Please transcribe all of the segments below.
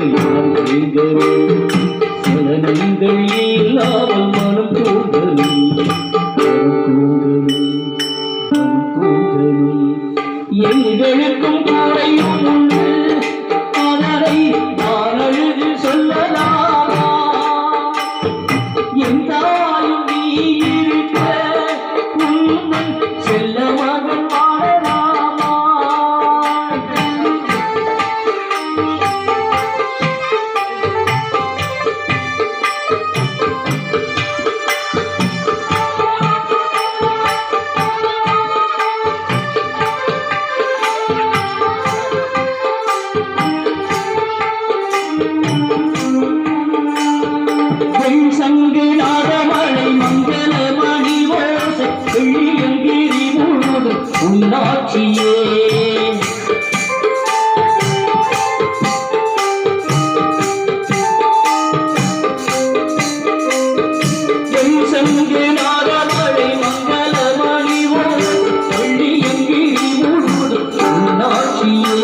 இனம் தீர்கவே சலனங்கள் இல்லாமல் மனம் தூங்கவே எங்களுக்கும் குறையும் உண்டு அதனை நான் அழுது சொல்லலாமா என் தாயும் நீ இருக்க உன்னன் செல்ல மகன் வாழலாமா சங்கு நாதமழை மங்கள மணி ஓசை வெள்ளியங்கிரி முழுவதும் உன்னாட்சியே சங்கு நாதமழை மங்கள மணி ஓசை வெள்ளியங்கிரி முழுவதும் உன்னாட்சியே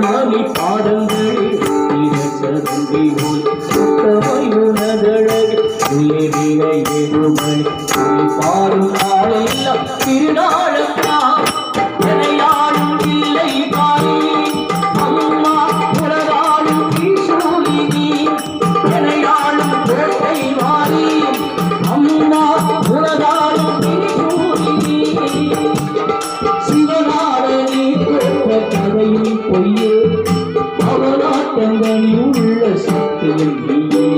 மணி பாடங்களே சருகை பாடும் நாளெல்லாம் திருநாளப்பா எனையாடும் இல்லை பாரி அம்மா உலகாடும் ஈசூலினி எனையாடும் கோட்டை மாறி அம்மா உலகாடும் ஈசூலினி சிவநாதனி தோற்ற கதையும் பொய்யே அவனாட்டங்களில் உள்ள சக்தியில் நீயே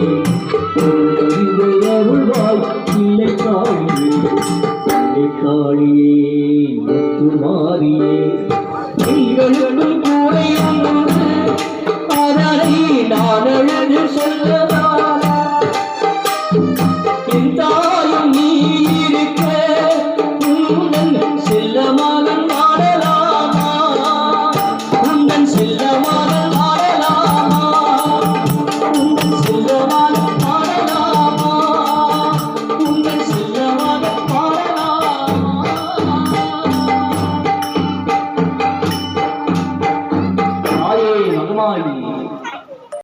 இல்லை காளியே முத்து மாறியே எங்களுக்கும் கூடையும் அதனை நான்